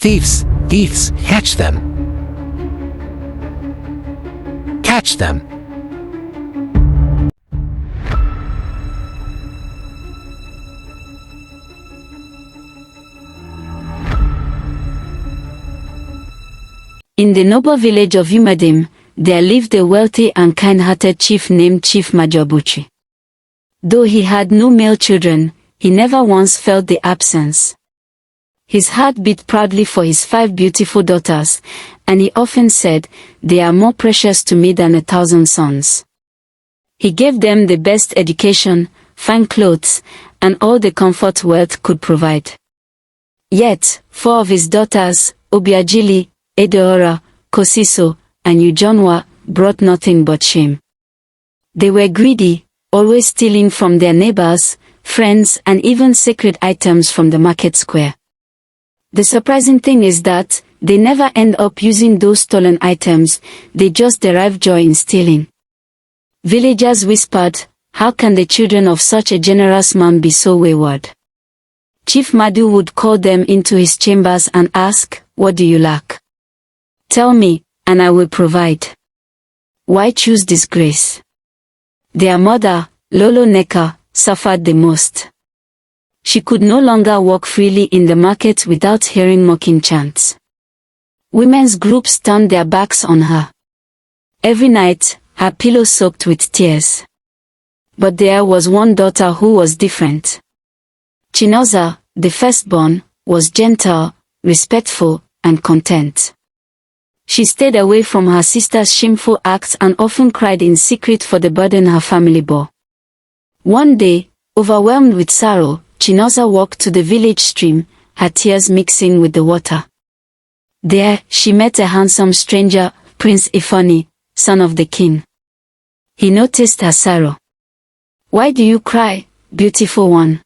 Thieves, thieves, catch them. Catch them. In the noble village of Umadim, there lived a wealthy and kind-hearted chief named Chief Majobuchi. Though he had no male children, he never once felt the absence. His heart beat proudly for his 5 beautiful daughters, and he often said, "They are more precious to me than 1,000 sons." He gave them the best education, fine clothes, and all the comfort wealth could provide. Yet, 4 of his daughters, Obiajili, Edeora, Kosiso, and Ujonwa, brought nothing but shame. They were greedy, always stealing from their neighbors, friends, and even sacred items from the market square. The surprising thing is that they never end up using those stolen items, they just derive joy in stealing. Villagers whispered, "How can the children of such a generous man be so wayward?" Chief Madu would call them into his chambers and ask, "What do you lack? Tell me, and I will provide. Why choose disgrace?" Their mother, Lolo Neka, suffered the most. She could no longer walk freely in the market without hearing mocking chants. Women's groups turned their backs on her. Every night, her pillow soaked with tears. But there was one daughter who was different. Chinoza, the firstborn, was gentle, respectful, and content. She stayed away from her sister's shameful acts and often cried in secret for the burden her family bore. One day, overwhelmed with sorrow, Chinoza walked to the village stream, her tears mixing with the water. There, she met a handsome stranger, Prince Ifani, son of the king. He noticed her sorrow. "Why do you cry, beautiful one?"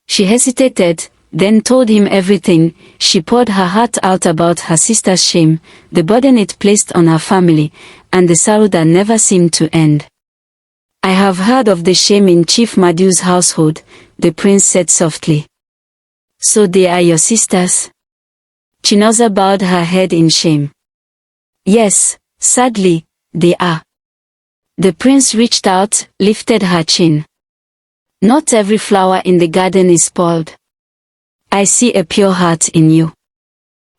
She hesitated, then told him everything. She poured her heart out about her sister's shame, the burden it placed on her family, and the sorrow that never seemed to end. "I have heard of the shame in Chief Madu's household," the prince said softly. "So they are your sisters?" Chinoza bowed her head in shame. "Yes, sadly, they are." The prince reached out, lifted her chin. "Not every flower in the garden is spoiled. I see a pure heart in you."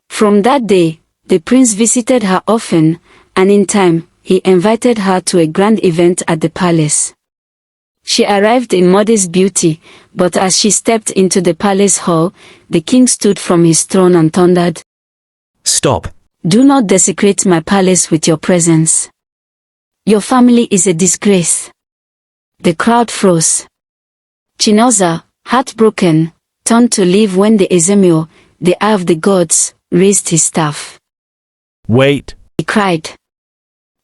From that day, the prince visited her often, and in time, he invited her to a grand event at the palace. She arrived in modest beauty, but as she stepped into the palace hall, the king stood from his throne and thundered, "Stop. Do not desecrate my palace with your presence. Your family is a disgrace." The crowd froze. Chinoza, heartbroken, turned to leave when the Ezemio, the eye of the gods, raised his staff. Wait. He cried.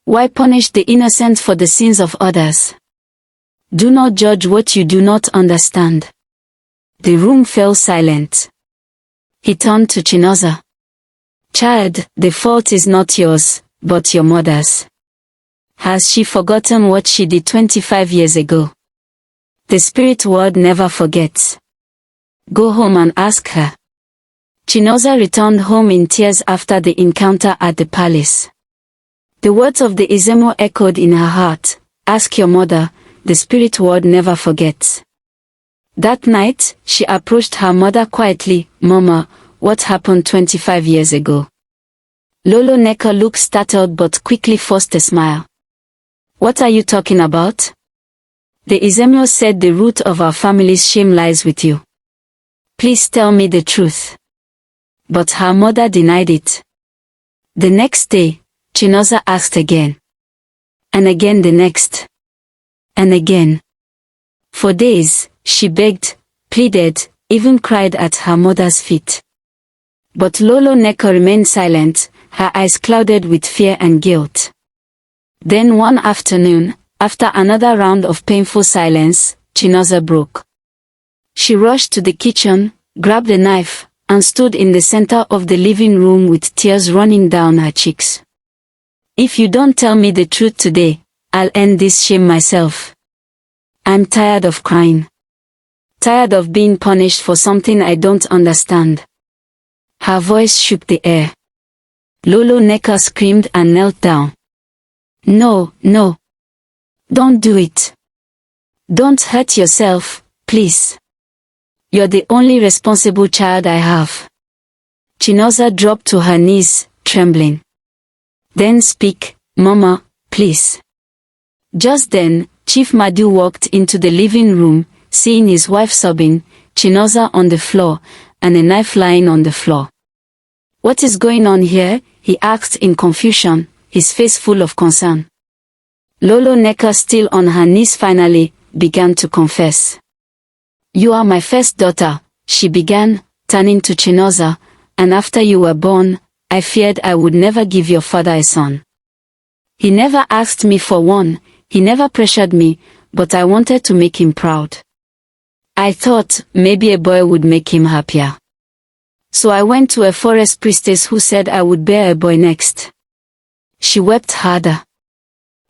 "Why punish the innocent for the sins of others? Do not judge what you do not understand." The room fell silent. He turned to Chinoza. "Child, the fault is not yours, but your mother's. Has she forgotten what she did 25 years ago? The spirit world never forgets. Go home and ask her." Chinoza returned home in tears after the encounter at the palace. The words of the Izemo echoed in her heart, "Ask your mother, the spirit world never forgets." That night, she approached her mother quietly. "Mama, what happened 25 years ago?" Lolo Neka looked startled but quickly forced a smile. "What are you talking about?" "The Izemio said the root of our family's shame lies with you. Please tell me the truth." But her mother denied it. The next day, Chinoza asked again. And again the next. And again. For days, she begged, pleaded, even cried at her mother's feet. But Lolo Neka remained silent, her eyes clouded with fear and guilt. Then one afternoon, after another round of painful silence, Chinoza broke. She rushed to the kitchen, grabbed a knife, and stood in the center of the living room with tears running down her cheeks. "If you don't tell me the truth today, I'll end this shame myself. I'm tired of crying. Tired of being punished for something I don't understand. Her voice shook the air. Lolo Neka screamed and knelt down. No, no. Don't do it. Don't hurt yourself, please. You're the only responsible child I have. Chinoza dropped to her knees, trembling. Then speak, Mama, please. Just then, Chief Madu walked into the living room, seeing his wife sobbing, Chinoza on the floor, and a knife lying on the floor. What is going on here? He asked in confusion, his face full of concern. Lolo Neka, still on her knees, finally began to confess. You are my first daughter, she began, turning to Chinoza, and after you were born, I feared I would never give your father a son. He never asked me for one, he never pressured me, but I wanted to make him proud. I thought maybe a boy would make him happier. So I went to a forest priestess who said I would bear a boy next. She wept harder.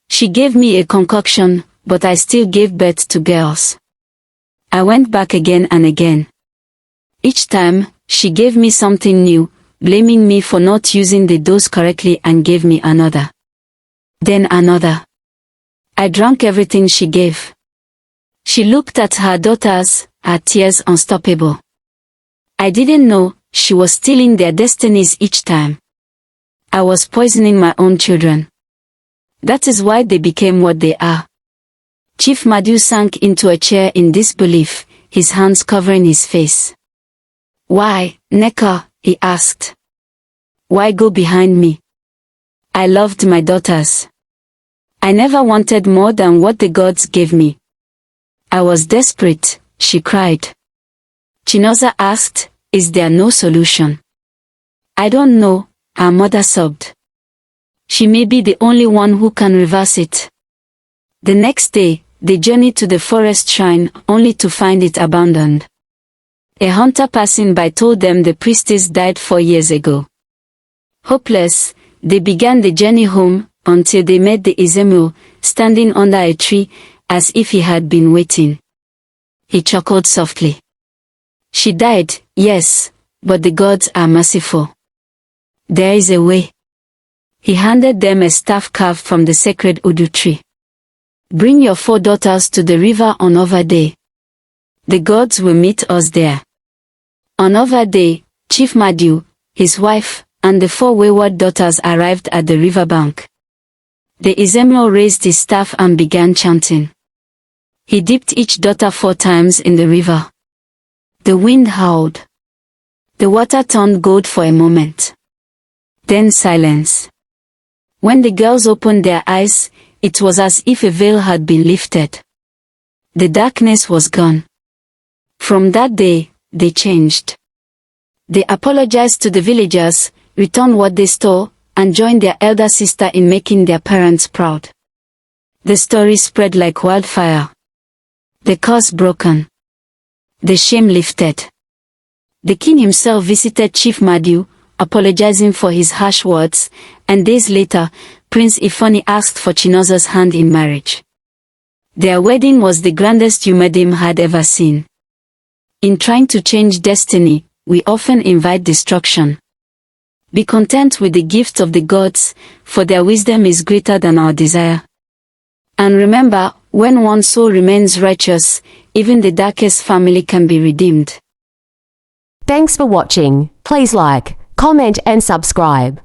She gave me a concoction, but I still gave birth to girls. I went back again and again. Each time, she gave me something new, blaming me for not using the dose correctly, and gave me another. Then another. I drank everything she gave. She looked at her daughters, her tears unstoppable. I didn't know she was stealing their destinies each time. I was poisoning my own children. That is why they became what they are. Chief Madu sank into a chair in disbelief, his hands covering his face. Why, Neka? He asked. Why go behind me? I loved my daughters. I never wanted more than what the gods gave me. I was desperate, she cried. Chinoza asked, is there no solution? I don't know, her mother sobbed. She may be the only one who can reverse it. The next day, they journeyed to the forest shrine, only to find it abandoned. A hunter passing by told them the priestess died 4 years ago. Hopeless, they began the journey home, until they met the Izemu, standing under a tree, as if he had been waiting. He chuckled softly. She died, yes, but the gods are merciful. There is a way. He handed them a staff carved from the sacred Udu tree. Bring your 4 daughters to the river on Over Day. The gods will meet us there. On Over Day, Chief Madu, his wife, and the 4 wayward daughters arrived at the riverbank. The Izemro raised his staff and began chanting. He dipped each daughter 4 times in the river. The wind howled. The water turned gold for a moment. Then silence. When the girls opened their eyes, it was as if a veil had been lifted. The darkness was gone. From that day, they changed. They apologized to the villagers, returned what they stole, and joined their elder sister in making their parents proud. The story spread like wildfire. The curse broken. The shame lifted. The king himself visited Chief Madu, apologizing for his harsh words, and days later, Prince Ifani asked for Chinoza's hand in marriage. Their wedding was the grandest Umadim had ever seen. In trying to change destiny, we often invite destruction. Be content with the gift of the gods, for their wisdom is greater than our desire. And remember, when one soul remains righteous, even the darkest family can be redeemed. Thanks for watching. Please like, comment and subscribe.